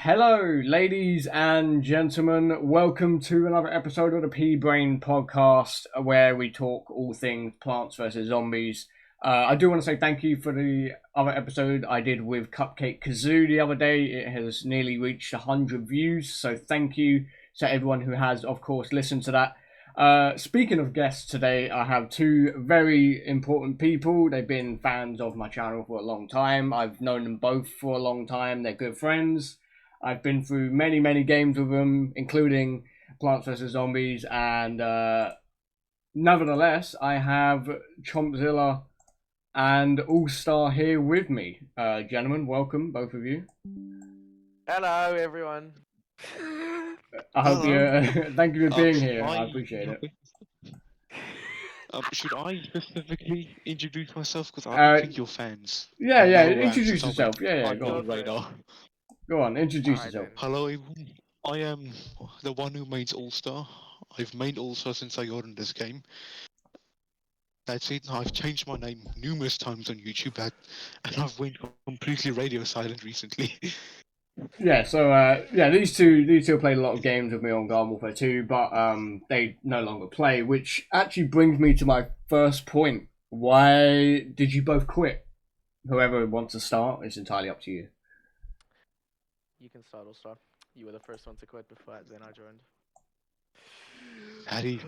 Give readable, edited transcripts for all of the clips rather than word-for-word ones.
Hello, ladies and gentlemen. Welcome to another episode of the PeaBrain podcast, where we talk all things Plants vs Zombies. I do want to say thank you for the other episode I did with Cupcake Kazoo the other day. It has nearly reached 100 views, so thank you to everyone who has, of course, listened to that. Speaking of guests today, I have two very important people. They've been fans of my channel for a long time. I've known them both for a long time. They're good friends. I've been through many games with them, including Plants vs Zombies, and nevertheless, I have Chompzilla and All Star here with me. Gentlemen, welcome, both of you. Hello, everyone. I hope you. Thank you for being here. I I appreciate it. should I specifically introduce myself? Because I Uh, don't think you're fans. Yeah, No, introduce since yourself. Yeah, I'm go on on. radar. Go on, introduce Alright yourself. then. Hello, everyone. I am the one who made All-Star. I've made All-Star since I got in this game. That's it. I've changed my name numerous times on YouTube, and I've went completely radio silent recently. Yeah, so these two have played a lot of games with me on Garden Warfare 2, but they no longer play, which actually brings me to my first point. Why did you both quit? Whoever wants to start, it's entirely up to you. You can start, All-Star. You were the first one to quit before then I joined. Harry,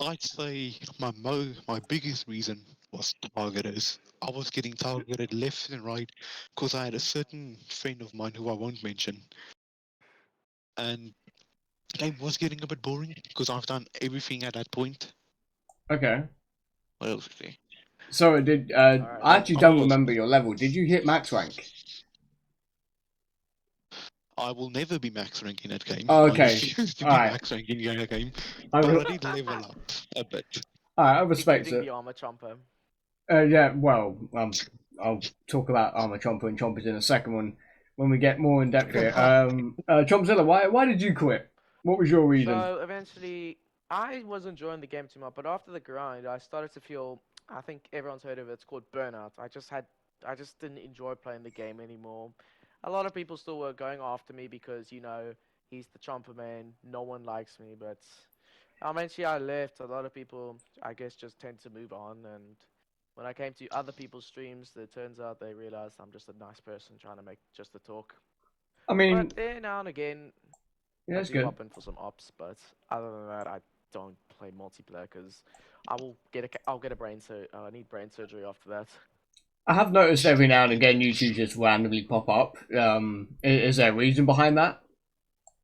I'd say my biggest reason was targeters. I was getting targeted left and right because I had a certain friend of mine who I won't mention, and the game was getting a bit boring because I've done everything at that point. Okay. What else is there? So did Alright I then. actually don't remember your level. Did you hit max rank? I will never be max rank in that game. Oh, I okay. refuse to be Alright. max rank in that game, I but re- I did level up a bit. I respect Including it. the armor chomper. Yeah, well, I'll talk about Armor Chomper and Chompers in a second when we get more in depth here. Chompzilla, why did you quit? What was your reason? So eventually, I was enjoying the game too much, but after the grind, I started to feel. I think everyone's heard of it. It's called burnout. I just didn't enjoy playing the game anymore. A lot of people still were going after me because he's the chomper man. No one likes me, but eventually I left. A lot of people, I guess, just tend to move on. And when I came to other people's streams, it turns out they realized I'm just a nice person trying to make just a talk. I mean, But there now and again, yeah, I it's do good. pop in for some ops. But other than that, I don't play multiplayer because I'll get a I need brain surgery after that. I have noticed every now and again YouTube just randomly pop up. Is there a reason behind that?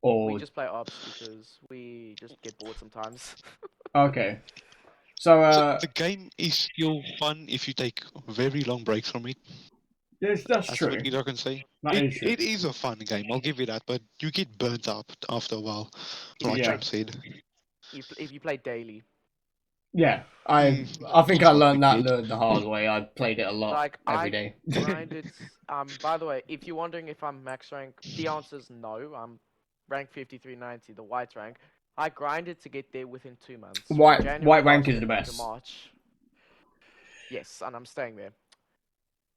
We Or just play ops because we just get bored sometimes. okay, so So the game is still fun if you take very long breaks from it. yes, that's That's true. what I can say. That is true. It is a fun game, I'll give you that, but you get burnt out after a while, like Yeah. Chomp said. If you play daily, Yeah, Mm, I think I not learned that good. the hard way. I played it a lot like every I day. grinded. By the way, if you're wondering if I'm max rank, the answer is no. I'm rank 5390, the white rank. I grinded to get there within 2 months, from January White rank last is year the to best. March. Yes, and I'm staying there.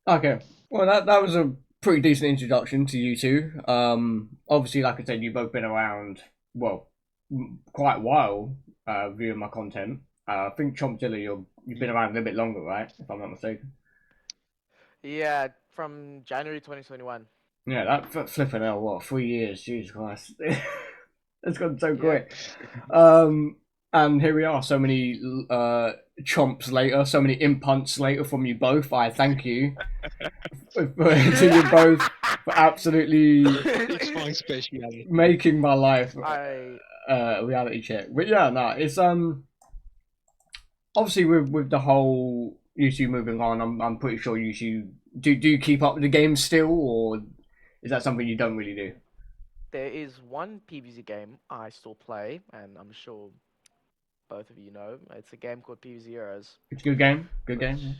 Okay, well that was a pretty decent introduction to you two. Obviously, like I said, you've both been around well quite a while viewing my content. I think Chompzilla, you've been around a little bit longer, right? If I'm not mistaken. Yeah, from January 2021. Yeah, that flipping hell, what 3 years? Jesus Christ, it's gone so Yeah. quick. And here we are, so many chomps later, so many impunts later from you both. I thank you to you both for absolutely It's my speciality. making my life I a reality check. But yeah, no, it's obviously with the whole YouTube moving on. I'm pretty sure YouTube do you keep up with the game still, or is that something you don't really do? There is one PvZ game I still play, and I'm sure both of you know. It's a game called PvZ Heroes, It's a good game. Good which game.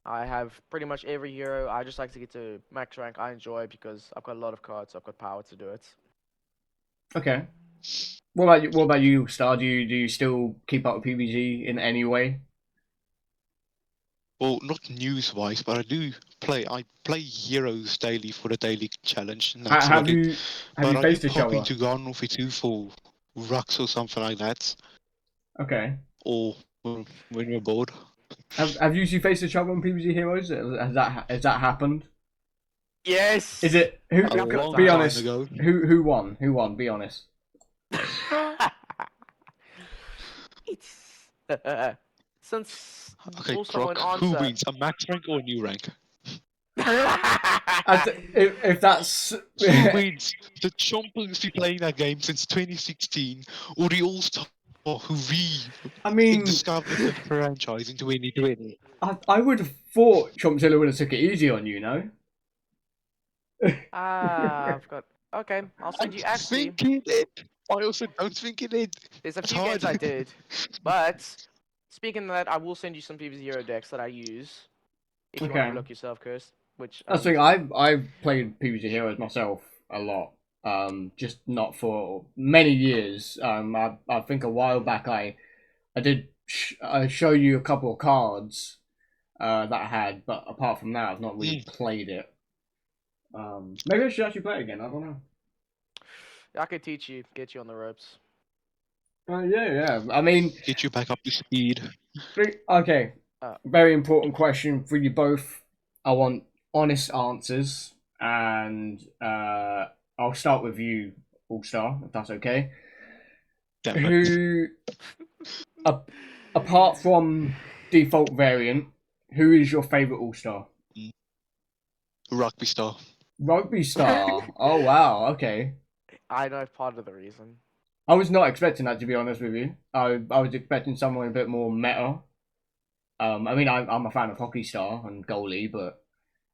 I have pretty much every hero. I just like to get to max rank. I enjoy it because I've got a lot of cards. So I've got power to do it. Okay. What about you, Star? Do you still keep up with PvG in any way? well, not news-wise, but I do play. I play Heroes daily for the daily challenge, and that's Have about it. you But I do faced each pop other? into Garden of Itu for Rux or something like that, Okay. or when we're bored. Have you faced each other on PvZ Heroes? Has that happened? Yes. Is it who? A A couple of long Be times. time honest. ago. Who won? Who won? Be honest. It's since Okay, also an Croc, who answer. wins? A max rank or a new rank? If that's Who wins? The Chompers been playing that game since 2016, or the All-Star who I mean, rediscovered the franchise in 2020? I would have thought Chompzilla would have took it easy on you, no? I've got. Okay, I'll I send you. Actually, think he did. I also don't think he did. there's a It's few hard. games I did, but speaking of that, I will send you some PvZ Hero decks that I use if you want to have Okay. a look yourself, Chris. Which I That's the use. thing. I've played PvZ Heroes myself a lot. Just not for many years. I think a while back I did show you a couple of cards that I had, but apart from that, I've not really played it. Maybe I should actually play it again. I don't know. I could teach you, get you on the ropes. Yeah. I mean, Get you back up to speed. okay. Uh, Very important question for you both. I want honest answers, and I'll start with you, All Star, if that's okay. Damn it. Who, a, apart from default variant, who is your favorite All Star? Rugby star. Rugby Star. Oh wow. Okay. I know part of the reason. I was not expecting that, to be honest with you. I was expecting someone a bit more meta. I mean, I'm a fan of Hockey Star and Goalie, but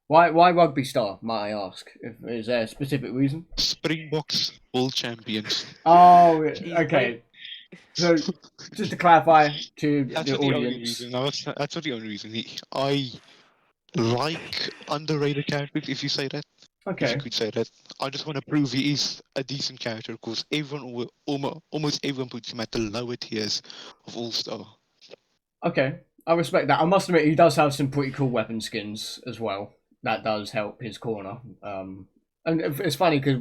why Rugby Star? Might I ask? Is there a specific reason? Springboks world champions. Oh, He's okay. So just to clarify to That's the not the only audience. reason. No, that's not the only reason. I like underrated characters, if you say that. If you Okay. could say that. I just want to prove he is a decent character, because everyone, almost everyone puts him at the lower tiers of All Star. Okay. I respect that. I must admit, he does have some pretty cool weapon skins as well. That does help his corner. And it's funny because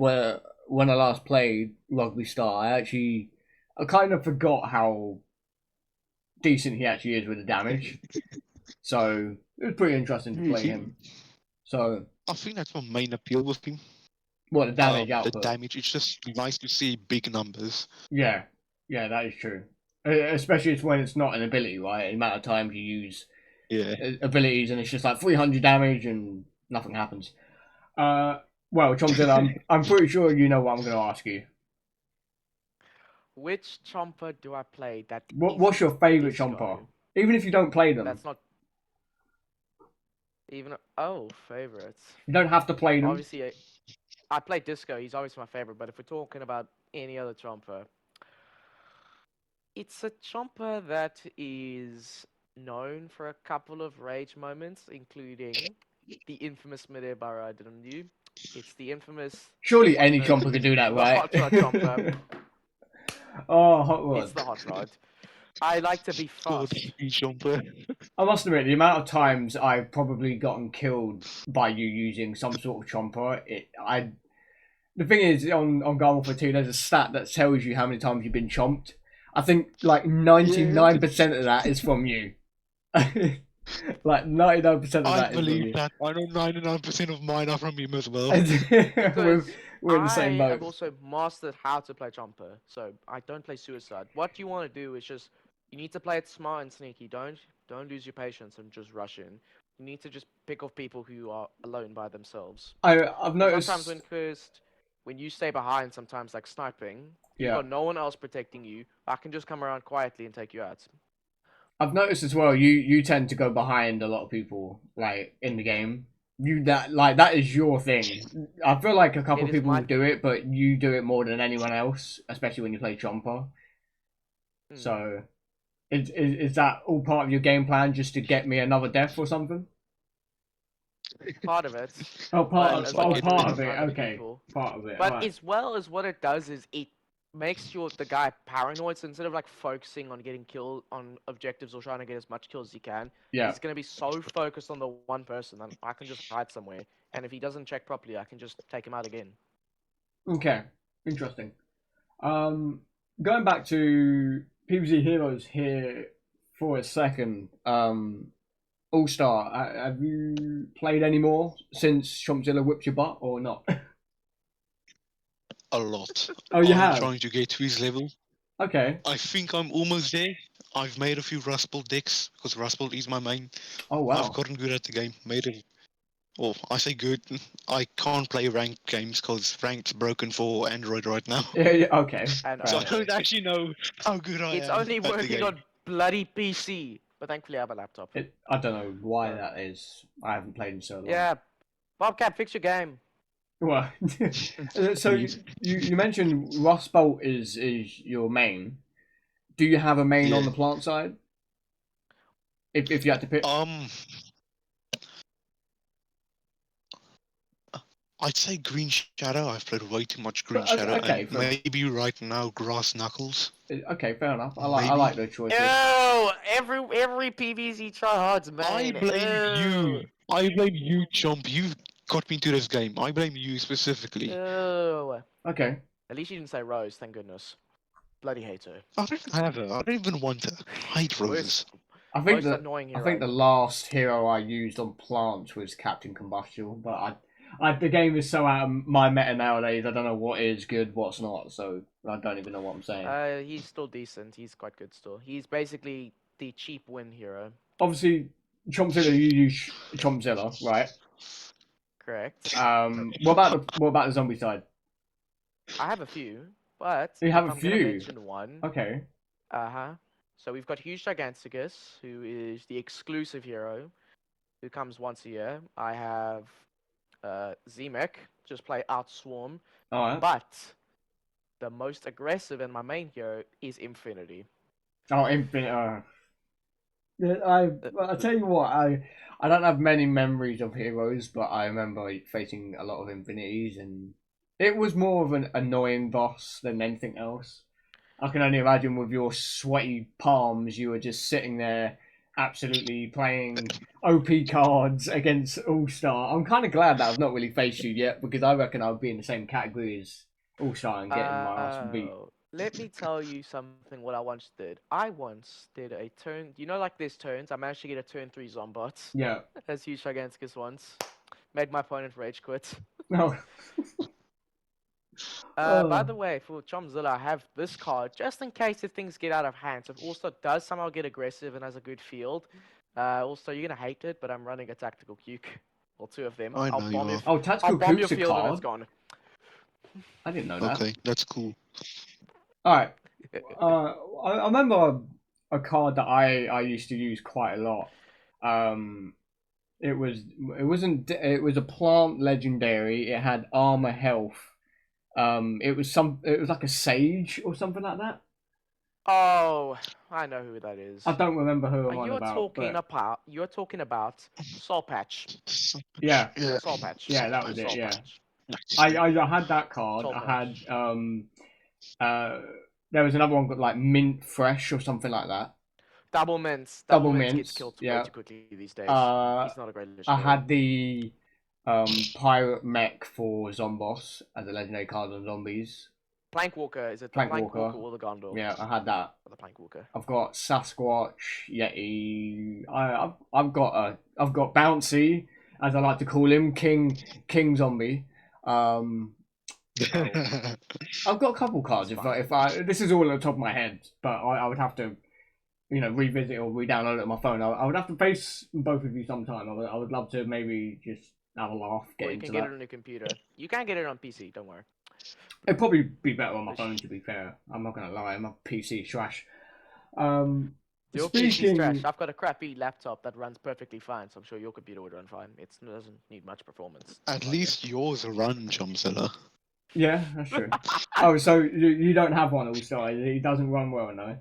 when I last played Rugby Star, I kind of forgot how decent he actually is with the damage. So it was pretty interesting to play him. So I think that's my main appeal with him. what the damage The output? damage. It's just nice to see big numbers. Yeah, that is true. Especially when it's not an ability, right? The amount of times you use Yeah. abilities and it's just like 300 damage and nothing happens. Well, Chompzilla, I'm pretty sure you know what I'm going to ask you. Which chomper do I play that What's your isn't favorite disco? chomper? Even if you don't play them, That's not even. Oh, favorites. you don't have to play them. Obviously, I play disco. He's always my favorite. But if we're talking about any other chomper, it's a chomper that is known for a couple of rage moments, including the infamous midair barra I did on you. It's the infamous. Surely any The- chomper could do that, the right? hot rod chomper. Oh, hot rod. It's the hot rod. I like to be God, fast. he jumper. I must admit, the amount of times I've probably gotten killed by you using some sort of chomper, the thing is, on Garden for 2, there's a stat that tells you how many times you've been chomped. I think like 99% of that is from you. Like 99% of I that is from believe you. that. I know 99% of mine are from him as well. Because we're in the same I boat. have also mastered how to play Chomper, so I don't play Suicide. What you want to do is just you need to play it smart and sneaky. Don't lose your patience and just rush in. You need to just pick off people who are alone by themselves. I've noticed. Sometimes when you stay behind, sometimes like sniping, you've Yeah, got no one else protecting you. I can just come around quietly and take you out. I've noticed as well. You tend to go behind a lot of people like in the game. That is your thing. I feel like a couple It of is people my do it, but you do it more than anyone else, especially when you play Chomper. So, is that all part of your game plan, just to get me another death or something? part of it. Oh, But as well as part doing of it. other Okay, people. part of it. But Alright. as well as what it does is it makes the guy paranoid. So instead of like focusing on getting killed on objectives or trying to get as much kills as he can, Yeah. he's gonna be so focused on the one person that I can just hide somewhere. And if he doesn't check properly, I can just take him out again. Okay. Interesting. Going back to PvZ Heroes here for a second. All Star. Have you played any more since Chompzilla whipped your butt or not? A lot. Oh, you I'm have. trying to get to his level. Okay. I think I'm almost there. I've made a few Rust Belt decks because Rust Belt is my main. Oh I've wow. gotten good at the game. Made it. Well, I say good. I can't play ranked games because ranked's broken for Android right now. Yeah. Okay. And So I Fair. don't actually know how good I it's am only at the working game. on bloody PC. But thankfully, I have a laptop. I don't know why So- that is. I haven't played in so long. Yeah, Bobcat, fix your game. Well, so you mentioned Rust Bolt is your main. Do you have a main on Yeah. the plant side? If you had to pick. I'd say Green Shadow. I've played way too much Green Okay, Shadow, okay, and fair. maybe right now Grass Knuckles. Okay, fair enough. I Maybe. like those choices. Ew! Every PvZ tryhards, man. I blame you. I blame you, Chomp. You got me into this game. I blame you specifically. Ew. Okay. At least you didn't say Rose, thank goodness. Bloody hate her. I don't even have her. I don't even want her. I hate roses. I think Most annoying hero. I think the last hero I used on plants was Captain Combustible, but the game is so out of my meta nowadays. I don't know what is good, what's not. So I don't even know what I'm saying. He's still decent. He's quite good still. He's basically the cheap win hero. Obviously, Chompzilla, you use Chompzilla, right? Correct. What about the zombie side? I have a few, but You have if a I'm gonna few? mention one. Okay. So we've got Huge Giganticus, who is the exclusive hero, who comes once a year. I have Zemek, just play Outswarm. All right. But the most aggressive and my main hero is Infinity. Oh, Infinite. I tell you what, I don't have many memories of heroes, but I remember facing a lot of Infinities, and it was more of an annoying boss than anything else. I can only imagine with your sweaty palms, you were just sitting there, absolutely playing OP cards against All Star. I'm kind of glad that I've not really faced you yet, because I reckon I would be in the same category as All Star and getting my ass beat. Let me tell you something. What I once did. I once did a turn. You know, like there's turns. I managed to get a turn 3 Zombot Yeah. as Huge Giganticus once. Made my opponent rage quit. No. By the way, for Chompzilla, I have this card just in case if things get out of hand. So if All-Star does somehow get aggressive and has a good field, also you're gonna hate it, but I'm running a tactical cuke, or two of them. I know you are. Oh, Tactical I'll bomb your Cuke's a field and it's card? gone. I didn't know that. Okay, that's cool. Alright. I remember a card that I used to use quite a lot. It was a plant legendary. It had armor health. It was like a sage or something like that. Oh, I know who that is. I don't remember who I'm on You're about. You're talking about Soul Patch. Yeah. Soul Patch. Yeah, that was it. Soul Yeah. Patch. I had that card. Soul I had there was another one called like Mint Fresh or something like that. Double mints. Double mints mints, gets killed yeah. way too quickly these days. He's not a great I legendary. had the Pirate Mech for Zomboss as a legendary card on zombies. Plankwalker, is it the Plankwalker. Plankwalker or the Gondor? Yeah, I had that. The Plankwalker. I've got Sasquatch, Yeti. I've got Bouncy, as I like to call him, King Zombie. I've got a couple cards. If I this is all at the top of my head, but I would have to, revisit or re-download it on my phone. I would have to face both of you sometime. I would love to maybe just have a laugh. Or you can get it on your computer. You can get it on PC. Don't worry. It'd probably be better on my phone, to be fair. I'm not gonna lie. My PC is trash. Your PC's trash. I've got a crappy laptop that runs perfectly fine, so I'm sure your computer would run fine. It doesn't need much performance. At least yours run, Chompzilla. Yeah, that's true. Oh, so you don't have one All-Star? He doesn't run well, no?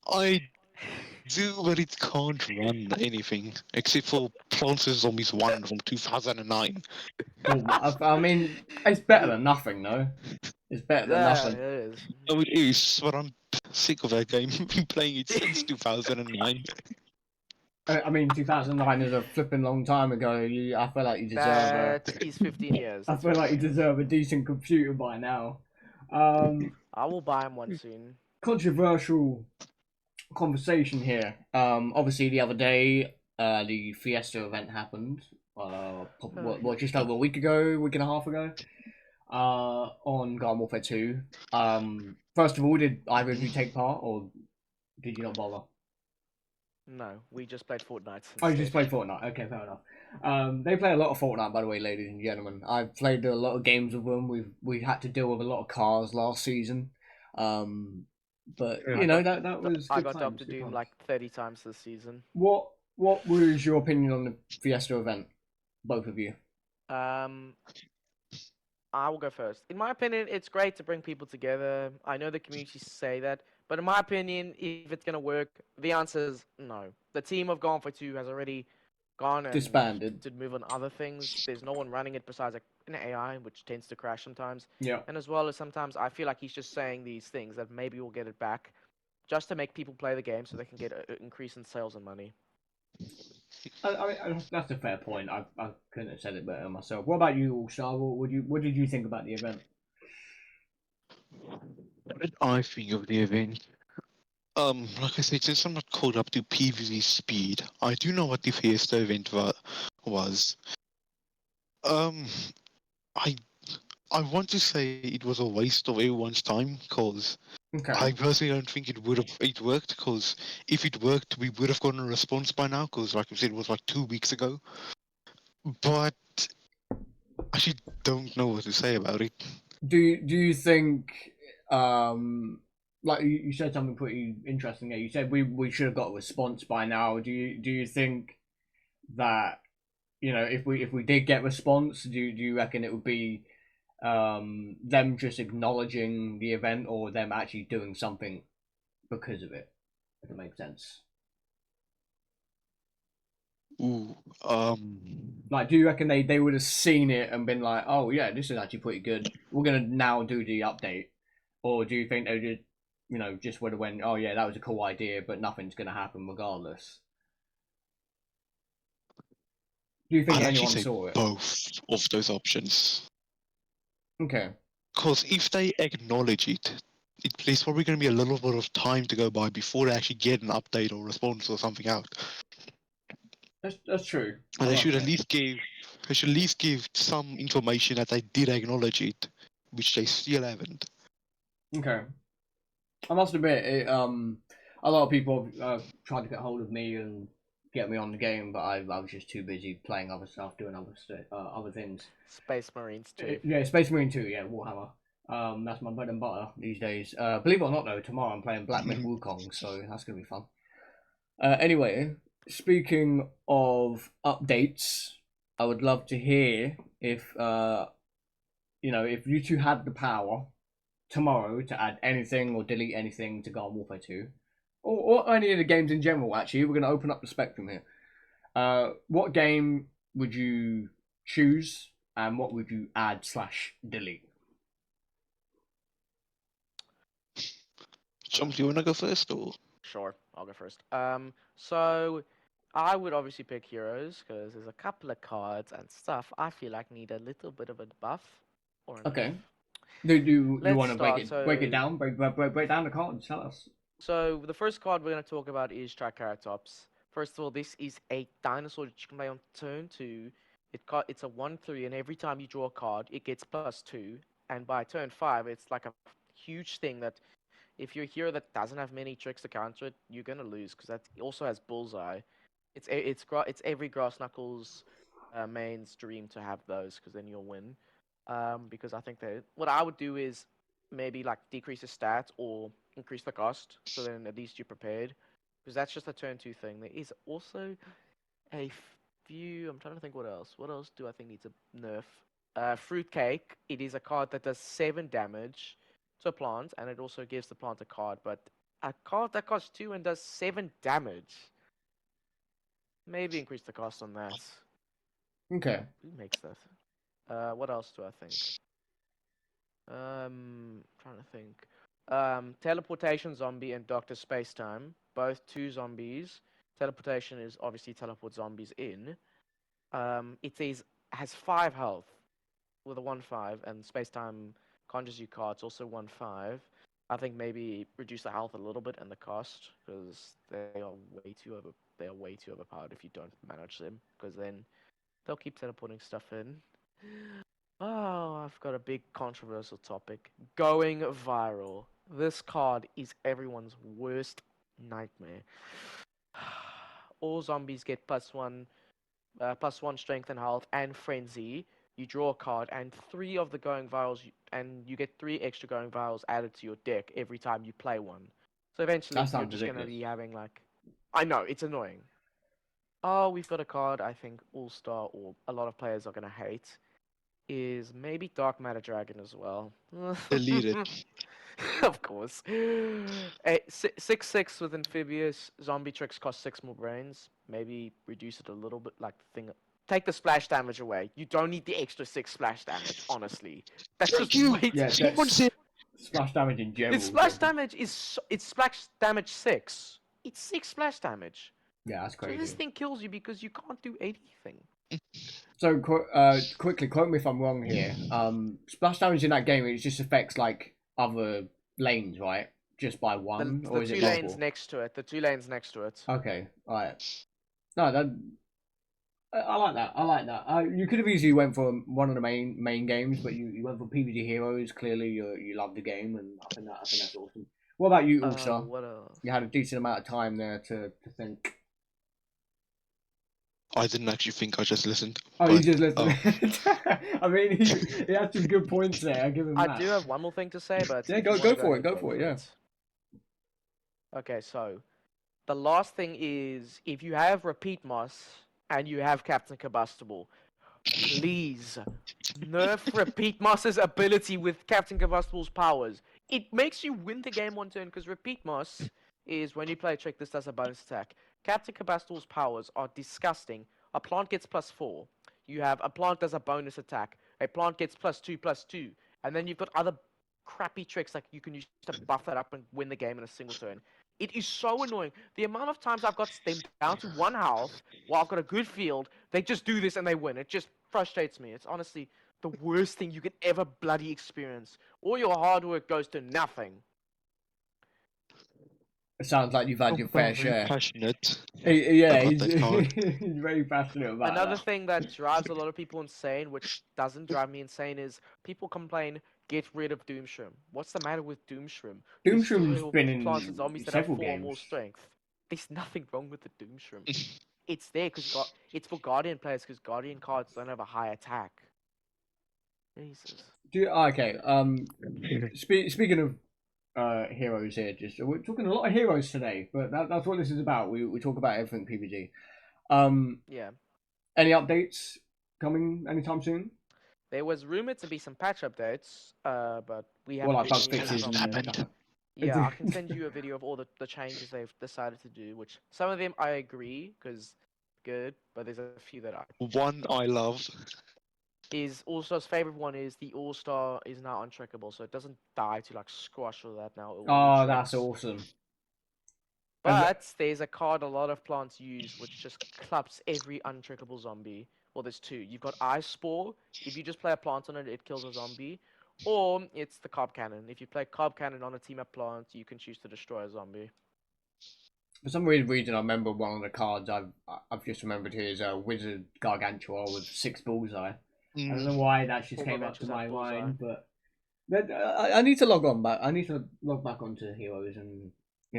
I do, but it can't run anything except for Plants vs Zombies 1 from 2009. I mean, it's better than nothing, though. It's better than Yeah, nothing. it is. Oh, it is, but I'm sick of that game. I've been playing it since 2009. I mean, 2009 is a flipping long time ago. I feel like you deserve a. That is 15 years. I That's feel like you 15 years. deserve a decent computer by now. I will buy him one soon. Controversial conversation here. Obviously, the other day, the Fiesta event happened. Just over a week ago, week and a half ago, on Garden Warfare 2. First of all, did either of you take part, or did you not bother? No, we just played Fortnite Oh, you instead. just played Fortnite. Okay, fair enough. They play a lot of Fortnite, by the way, ladies and gentlemen. I've played a lot of games with them. We had to deal with a lot of cars last season. But Yeah. you know that was I good got up times. to Good Doom times. like 30 times this season. What was your opinion on the Fiesta event, both of you? Um, I will go first. In my opinion, it's great to bring people together. I know the communities say that, but in my opinion, if it's gonna work, the answer is no. The team of Gone for Two has already gone and Disbanded. to move on other things. There's no one running it besides an AI, which tends to crash sometimes. Yeah. And as well as sometimes I feel like he's just saying these things that maybe we'll get it back, just to make people play the game so they can get an increase in sales and money. That's a fair point. I couldn't have said it better myself. What about you, All Star? What did you think about the event? What did I think of the event? Like I said, since I'm not caught up to PvZ speed, I do know what the Fiesta event was. Um, I I want to say it was a waste of everyone's time because Okay. I personally don't think it worked. Because if it worked, we would have gotten a response by now. Because like I said, it was like 2 weeks ago. But I actually don't know what to say about it. Do you think like you said something pretty interesting there. You said we should have got a response by now. Do you think that if we did get response, do you reckon it would be them just acknowledging the event or them actually doing something because of it? If it makes sense. Ooh, Like, do you reckon they would have seen it and been like, oh yeah, this is actually pretty good. We're gonna now do the update, or do you think they just just would have went, oh yeah, that was a cool idea, but nothing's gonna happen regardless? Do you think I'd actually anyone say saw it? both of those options. Okay, Because if they acknowledge it, there's probably going to be a little bit of time to go by before they actually get an update or response or something out. that's true. And I they must should at admit. least give some information that they did acknowledge it, which they still haven't. Okay, I must admit, a lot of people tried to get hold of me and get me on the game, but I was just too busy playing other stuff, doing other things. Space Marines too. Yeah, Space Marine 2, yeah, Warhammer. That's my bread and butter these days. Believe it or not, though, tomorrow I'm playing Black Myth Wukong, so that's gonna be fun. Anyway, speaking of updates, I would love to hear if if you two had the power tomorrow to add anything or delete anything to Garden Warfare 2, or any of the games in general. Actually, we're gonna open up the spectrum here. What game would you choose, and what would you add/delete? Chomp, do you want to go first? Or Sure, I'll go first. So I would obviously pick heroes because there's a couple of cards and stuff I feel like need a little bit of a buff or a nerf. Okay. Do you Let's want to break start. it down? Break down the cards. Tell us. So the first card we're going to talk about is Triceratops. First of all, this is a dinosaur that you can play on turn 2. It's a 1/3, and every time you draw a card, it gets +2. And by turn 5, it's like a huge thing that if you're a hero that doesn't have many tricks to counter it, you're gonna lose because that also has Bullseye. It's every Grass Knuckles main's dream to have those because then you'll win. Because I think that what I would do is maybe like decrease the stats or increase the cost, so then at least you're prepared. Because that's just a turn 2 thing. There is also a few. I'm trying to think what else. What else do I think needs a nerf? Fruitcake. It is a card that does 7 damage to a plant, and it also gives the plant a card. But a card that costs 2 and does 7 damage. Maybe increase the cost on that. Okay. Who makes that? What else do I think? Trying to think. Teleportation zombie and Doctor Spacetime, both two zombies. Teleportation is obviously teleport zombies in. It says has 5 health with a 1/5, and Spacetime conjures you cards also 1/5. I think maybe reduce the health a little bit and the cost because they are way too overpowered if you don't manage them because then they'll keep teleporting stuff in. Oh, I've got a big controversial topic. Going viral. This card is everyone's worst nightmare. All zombies get +1 strength and health and frenzy. You draw a card, and 3 of the going virals, and you get 3 extra going virals added to your deck every time you play one. So eventually, That you're sounds just gonna ridiculous. be having like, I know it's annoying. Oh, we've got a card I think All Star or a lot of players are gonna hate. Is maybe Dark Matter Dragon as well. Delete it. Of course. 6/6 with Amphibious. Zombie tricks cost 6 more brains. Maybe reduce it a little bit, like the thing. Take the splash damage away. You don't need the extra 6 splash damage, honestly. That's Thank just you. way Yeah, too. Someone that's said splash damage in Its general. splash damage it's splash damage 6. It's 6 splash damage. Yeah, that's So this crazy. thing kills you because you can't do anything. So quickly, quote me if I'm wrong here. Splash damage in that game it just affects like other lanes, right? Just by The one, the or is it two lanes multiple? next to it. The 2 lanes next to it. Okay, alright. No, that I like that. I like that. You could have easily went for one of the main games, but you went for PvG Heroes. Clearly, you love the game, and I think that's awesome. What about you, All-Star? What else? You had a decent amount of time there to think. I didn't actually think. I just listened. Oh, But you just listened. oh, I mean, he had some good points there. I give him I that. do have one more thing to say, but Yeah, if you want to go for it. ahead, Go go for it. for Yeah. it. Okay, so the last thing is if you have Repeat Moss and you have Captain Combustible, please nerf Repeat Moss's ability with Captain Combustible's powers. It makes you win the game one turn because Repeat Moss is when you play a trick, this does a bonus attack. Captain Combustible's powers are disgusting. A plant gets +4. You have a plant does a bonus attack. A plant gets +2/+2. And then you've got other crappy tricks like you can use to buff that up and win the game in a single turn. It is so annoying. The amount of times I've got them down to 1 health while I've got a good field, they just do this and they win. It just frustrates me. It's honestly the worst thing you could ever bloody experience. All your hard work goes to nothing. It sounds like you've had your fair very share. passionate Yeah, about that card. he's very passionate about Another that. thing that drives a lot of people insane, which doesn't drive me insane, is people complain, get rid of Doomshroom. What's the matter with Doomshroom? Doomshroom's Destroy all been plants and in zombies that have several 4 or games. more strength. There's nothing wrong with the Doomshroom. It's there because it's for Guardian players because Guardian cards don't have a high attack. Jesus. Okay. Speaking of heroes here, just we're talking a lot of heroes today, but that's what this is about. We talk about everything PvG. Yeah. Any updates coming anytime soon? There was rumored to be some patch updates, but we Well, haven't like been bug seeing any fixes from and them. happened. Yeah, I can send you a video of all the changes they've decided to do, which some of them I agree, because good, but there's a few that I One I love. is All-Star's favorite one is the All-Star is now untrackable, so it doesn't die to like squash or that now. It will Oh, retract. that's awesome. And But there's a card a lot of plants use which just clubs every untrackable zombie. Well, there's two. You've got Ice Spore. If you just play a plant on it, it kills a zombie. Or it's the Cob Cannon. If you play Cob Cannon on a team of plants, you can choose to destroy a zombie. for some weird reason, I remember one of the cards I've just remembered here is a Wizard Gargantua with 6 bullseye. I don't know why that just All came up to Gargantuas have my bullseye. mind, but I need to log on back. I need to log back onto Heroes and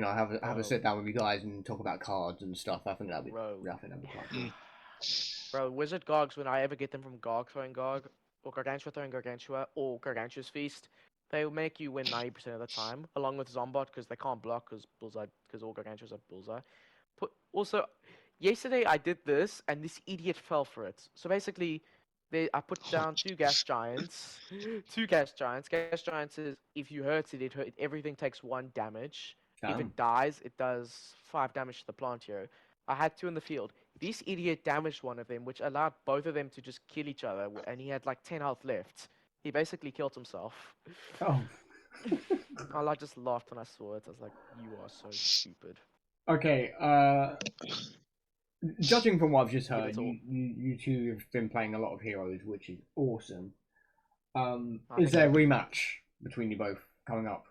have a sit down with you guys and talk about cards and stuff. I think that'd be Bro. quite cool. Bro, Wizard Gargs, when I ever get them from Garg throwing Garg, or Gargantua throwing Gargantua, or Gargantua's Feast, they will make you win 90% of the time, along with Zombot, because they can't block, because all Gargantuas have Bullseye. Also, yesterday I did this, and this idiot fell for it. So basically, I put down 2 gas giants. 2 gas giants. Gas giants is, if you hurt it, everything takes 1 damage. If Damn. it dies, it does 5 damage to the plant hero. I had 2 in the field. this idiot damaged one of them, which allowed both of them to just kill each other, and he had like 10 health left. He basically killed himself. Oh. I just laughed when I saw it. I was like, "You are so stupid." Okay. Judging from what I've just Give it heard, all. you two have been playing a lot of Heroes, which is awesome. I Is think there a they do. rematch between you both coming up?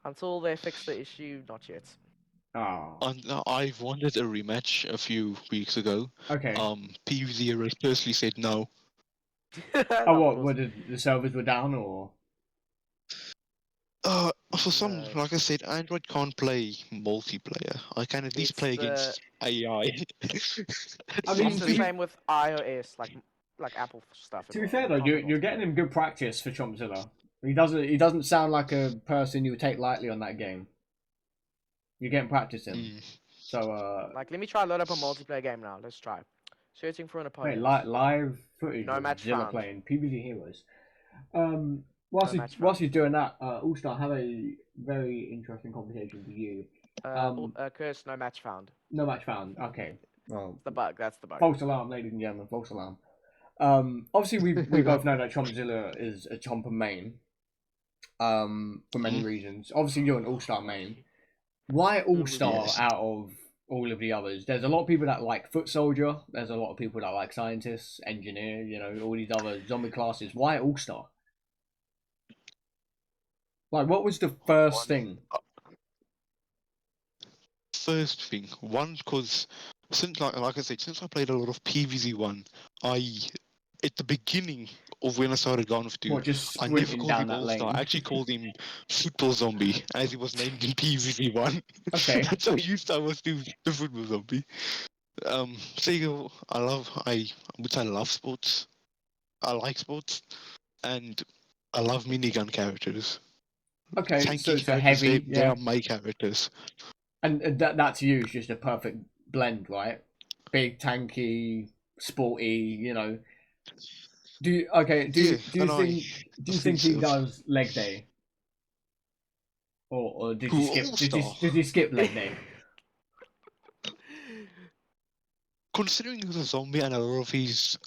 Until they fix the issue, not yet. Ah. I've wanted a rematch a few weeks ago. Okay. PvZ personally said no. Oh, Of what? course. Were the servers were down, or? For some, No. like I said, Android can't play multiplayer. I can at least It's play the against AI. I it's mean, the Zombie. same with iOS, like Apple stuff as to be well. fair You though, can't play you're getting multiplayer. him good practice for Chompzilla. He doesn't sound like a person you would take lightly on that game. You're getting practice in. Mm. So Like, let me try load up a multiplayer game now. Let's try. Searching for an wait, opponent. live footage No of match Zilla found. playing PvZ Heroes. No match found. Whilst he's doing that, All Star have a very interesting conversation for you. Curse, no match found. No match found. Okay, well, It's the bug. That's the bug. false alarm, ladies and gentlemen, false alarm. Obviously we both know that Chompzilla is a Chomper main. For many Mm. reasons. Obviously you're an All Star main. Why All Star Yes. out of all of the others? There's a lot of people that like Foot Soldier. There's a lot of people that like Scientist, Engineer. You know, all these other zombie classes. Why All Star? Like, what was the first One. thing? First thing, one, because since like I said, since I played a lot of PvZ1, I at the beginning of when I started going with What, dude, just I never sprinting called down him that All Star. I lane? actually called him Football Zombie, as he was named in PvZ1. Okay. That's how used I was to the Football Zombie. So I would say I love sports. I like sports, and I love minigun characters. Okay, Tanky so characters, heavy, they yeah. are my characters. And that to you is just a perfect blend, right? Big, tanky, sporty, you know. Yeah, Do you and think I think he so. does leg day? Or Who All Star? did he skip leg day? Considering he's a zombie and a lot of his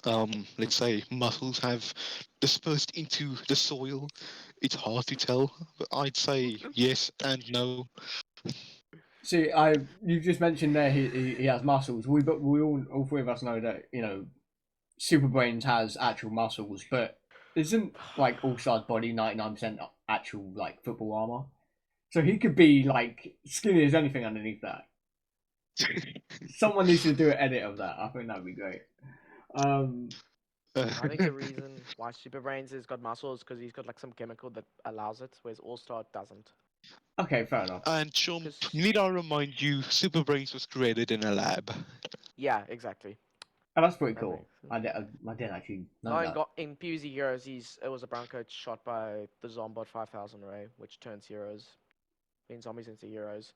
let's say muscles have dispersed into the soil, it's hard to tell. But I'd say yes and no. See, you just mentioned there he has muscles. We all three of us know that, you know, Super Brains has actual muscles, but isn't like All Star's body 99% actual like football armor? So he could be like skinny as anything underneath that. Someone needs to do an edit of that. I think that'd be great. Um, I think the reason why Super Brains has got muscles is because he's got like some chemical that allows it, whereas All Star doesn't. okay, fair enough. And Chomp, Because need I remind you, Super Brains was created in a lab. yeah, exactly. Oh, that's pretty That cool. makes sense. I didn't actually know No, that. in PvZ Heroes, it was a brown coat shot by the Zombot 5000 array, which turns zombies into heroes.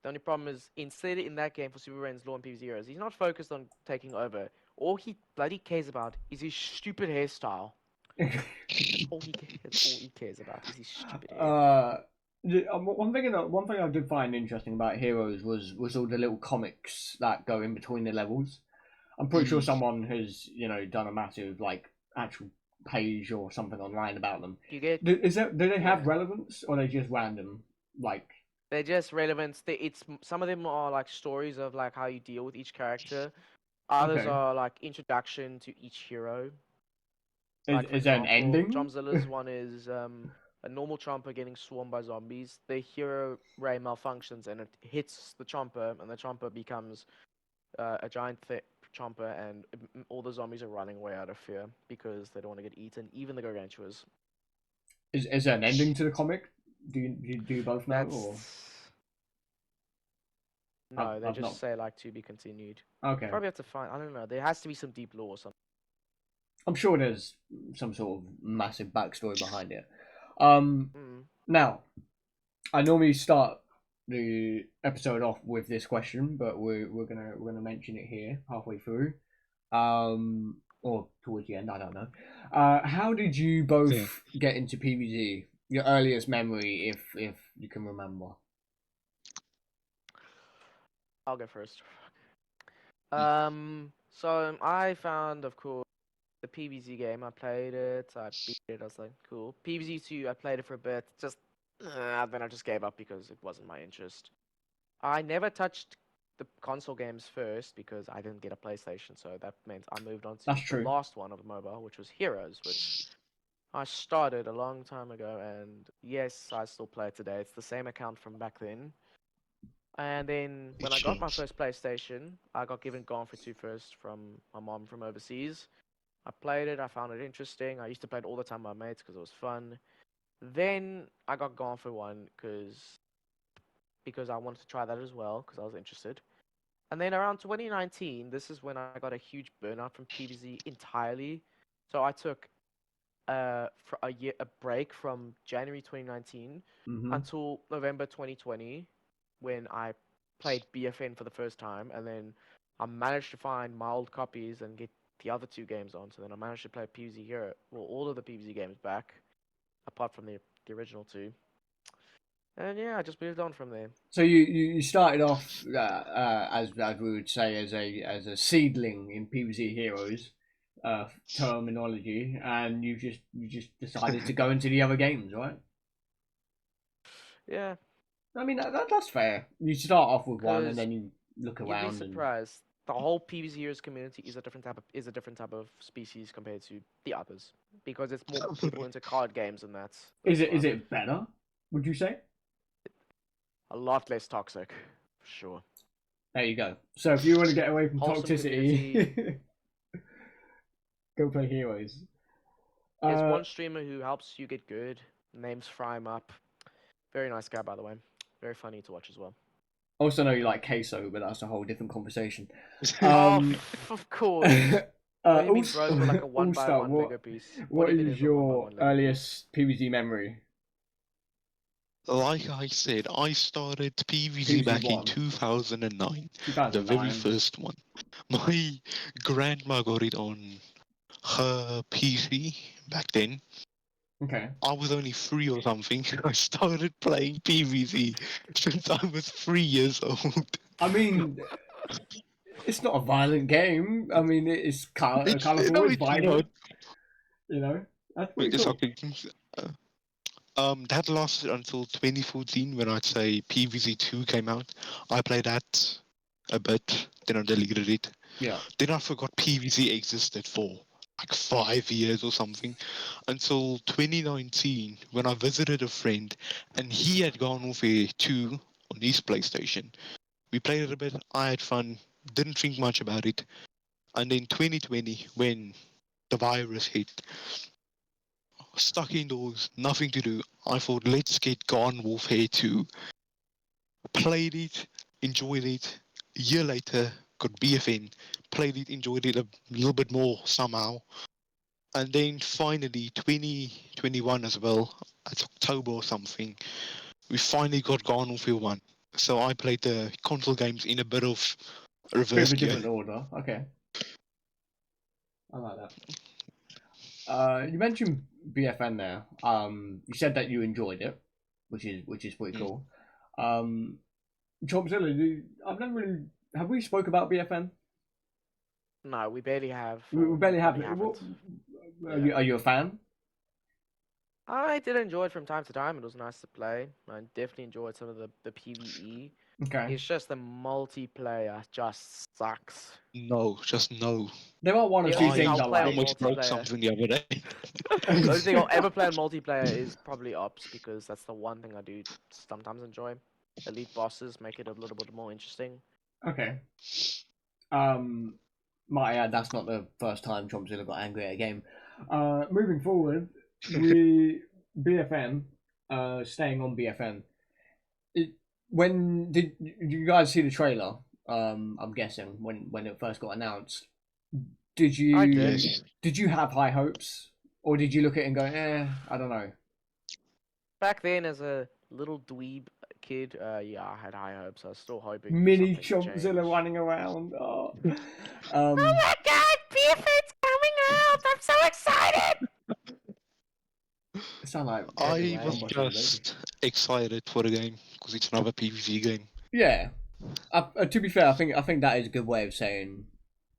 The only problem is, instead in that game for Super Brains Law and PvZ Heroes, he's not focused on taking over. All he bloody cares about is his stupid hairstyle. That's all he cares about is his stupid hair. One thing I did find interesting about Heroes was all the little comics that go in between the levels. I'm pretty sure Mm. someone has, you know, done a massive like actual page or something online about them. You get Do they have yeah. relevance, or are they just random? Like, They're just relevant. Some of them are like stories of like how you deal with each character. Others okay, are like introduction to each hero. Like for is there an example, ending? Chompzilla's one is a normal Chomper getting swarmed by zombies. The hero ray malfunctions and it hits the Chomper, and the Chomper becomes a giant Chomper, and all the zombies are running away out of fear because they don't want to get eaten, even the gargantuas. Is there an ending to the comic? Do you both know, or That's no, they I've just not? say like to be continued. You Okay, probably have to find. I don't know. There has to be some deep lore or something. I'm sure there's some sort of massive backstory behind it. Mm. Now I normally start the episode off with this question, but we're gonna mention it here halfway through, or towards the end. I don't know. How did you Yeah. both get into PvZ? Your earliest memory, if you can remember. I'll go first. So I found, of course, the PvZ game. I played it. I beat it. I was like, cool. PvZ 2, I played it for a bit. Then I just gave up because it wasn't my interest. I never touched the console games first because I didn't get a PlayStation, so that meant I moved on to That's the true. last one of mobile, which was Heroes, which I started a long time ago, and yes, I still play it today. It's the same account from back then. And then when I got my first PlayStation, I got given Gone for Two first from my mom from overseas. I played it, I found it interesting. I used to play it all the time with my mates because it was fun. Then I got Gone for One because I wanted to try that as well because I was interested. And then around 2019, this is when I got a huge burnout from PvZ entirely. So I took for a break from January 2019 Mm-hmm. until November 2020 when I played BFN for the first time, and then I managed to find my old copies and get the other two games on. So then I managed to play PvZ Hero, well, all of the PvZ games back, apart from the original 2. And yeah, I just moved on from there. So you started off as we would say as a seedling in PvZ Heroes terminology, and you just decided to go into the other games, right? Yeah, I mean that's fair. You start off with one and because then you look you'd be around and surprised. The whole PvZ Heroes community is a different type of species compared to the others because it's more people into card games, and is that's it why. better? Would you say? A lot less toxic, for sure. There you go. So if you want to get away from Wholesome community. toxicity, go play Heroes. There's one streamer who helps you get good. Name's Fry him up. Very nice guy, by the way. Very funny to watch as well. Also know you like queso, but that's a whole different conversation. Of course. What do you mean, bros were like a one by All-Star, one bigger piece? what even is a one by your one bigger piece? earliest PvZ memory? Like I said, I started PvZ PvZ back in 1. 2009, the very 2009. first one. My grandma got it on her PC back then. Okay. I was only 3 or something. I started playing PvZ since I was 3 years old. I mean, it's not a violent game. I mean, it's colourful, it's It's not. vibrant. You know, that's pretty It's cool. okay. That lasted until 2014 when I'd say PvZ2 came out. I played that a bit, then I deleted it. Yeah. Then I forgot PvZ existed for like 5 years or something until 2019 when I visited a friend and he had gone off a 2 on his PlayStation. We played it a bit, I had fun, didn't think much about it. And then 2020 when the virus hit, stuck indoors, nothing to do. I thought, let's get Garden Warfare 2. Played it, enjoyed it. A year later, got BFN. Played it, enjoyed it a little bit more somehow. And then finally, 2021 as well, it's October or something, we finally got Garden Warfare 1. So I played the console games in a bit of Bit reverse of a gear. different order. Okay. I like that. You mentioned BFN there. You said that you enjoyed it, which is pretty cool. Chompzilla, I've never really. Have we spoke about BFN? No, we barely have. We barely have. Haven't. Are you a fan? I did enjoy it from time to time. It was nice to play. I definitely enjoyed some of the PvE. Okay. It's just the multiplayer just sucks. No, just no. There are one or The two only thing things I'll I play on like. Almost broke multiplayer. something the other day. The only thing I'll ever play on multiplayer is probably Ops because that's the one thing I do sometimes enjoy. Elite bosses make it a little bit more interesting. Okay. Might add that's not the first time Chompzilla got angry at a game. Moving forward, we BFN. Staying on BFN. When did you guys see the trailer? I'm guessing when it first got announced. Did you I did. Yes. did you have high hopes, or did you look at it and go, I don't know? Back then, as a little dweeb kid, yeah, I had high hopes. I was still hoping for Mini something to change. Chompzilla running around. Oh. Oh my god, BFN's coming out! I'm so excited! It sound like I Anyway. was almost all day. just excited for the game because it's another PvZ game. Yeah, To be fair, I think that is a good way of saying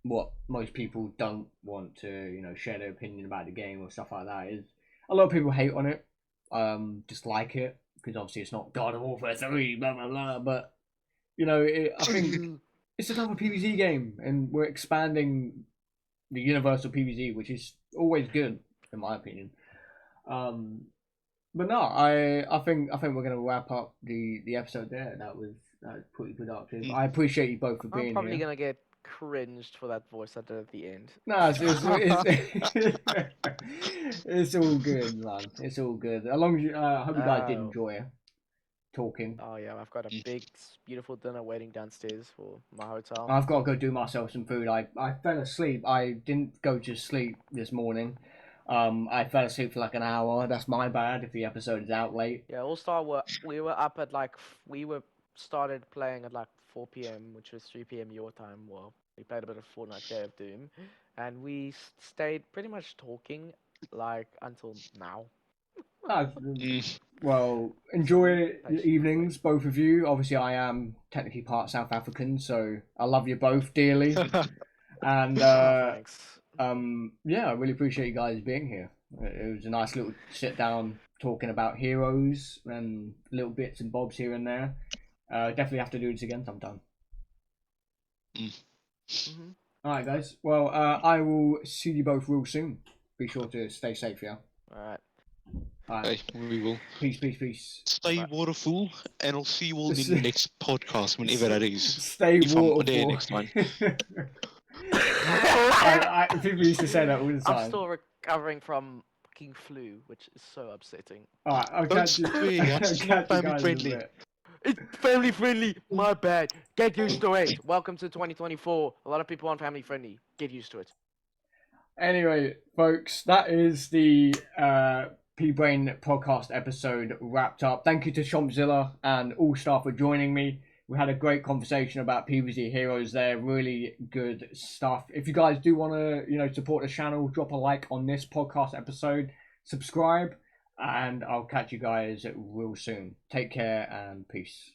what most people don't want to, share their opinion about the game or stuff like that. Is a lot of people hate on it, dislike it because obviously it's not God of Warfare 3, blah blah blah. But I think it's another PvZ game, and we're expanding the universal PvZ, which is always good in my opinion. But no, I think we're gonna wrap up the episode there. That was pretty productive. I appreciate you both for I'm being probably here. gonna get cringed for that voice I did at the end. No, it's all good, man. It's all good. As long as I hope you guys did enjoy talking. Oh yeah, I've got a big, beautiful dinner waiting downstairs for my hotel. I've got to go do myself some food. I fell asleep. I didn't go to sleep this morning. I fell asleep for like an hour. That's my bad if the episode is out late. Yeah, we were up at started playing at like 4 p.m., which was 3 p.m. your time. Well, we played a bit of Fortnite Day of Doom, and we stayed pretty much talking like until now. Well, enjoy your evenings, both of you. Obviously, I am technically part South African, so I love you both dearly. And thanks. yeah, I really appreciate you guys being here. It was a nice little sit down talking about heroes and little bits and bobs here and there. Definitely have to do this again sometime. Mm-hmm. All right, guys. Well, I will see you both real soon. Be sure to stay safe, yeah? All right. Hey, we will. Peace. Stay waterful, and I'll see you all in the next podcast, whenever that is. Stay if waterful. I'm there next time. People used to say that all the time. I'm still recovering from fucking flu, which is so upsetting. Alright, I'll catch you. It's not family friendly. It's family friendly. My bad. Get used to it. Welcome to 2024. A lot of people aren't family friendly. Get used to it. Anyway, folks, that is the PeaBrain podcast episode wrapped up. Thank you to Chompzilla and all staff for joining me. We had a great conversation about PvZ heroes there. Really good stuff. If you guys do want to, support the channel, drop a like on this podcast episode, subscribe, and I'll catch you guys real soon. Take care and peace.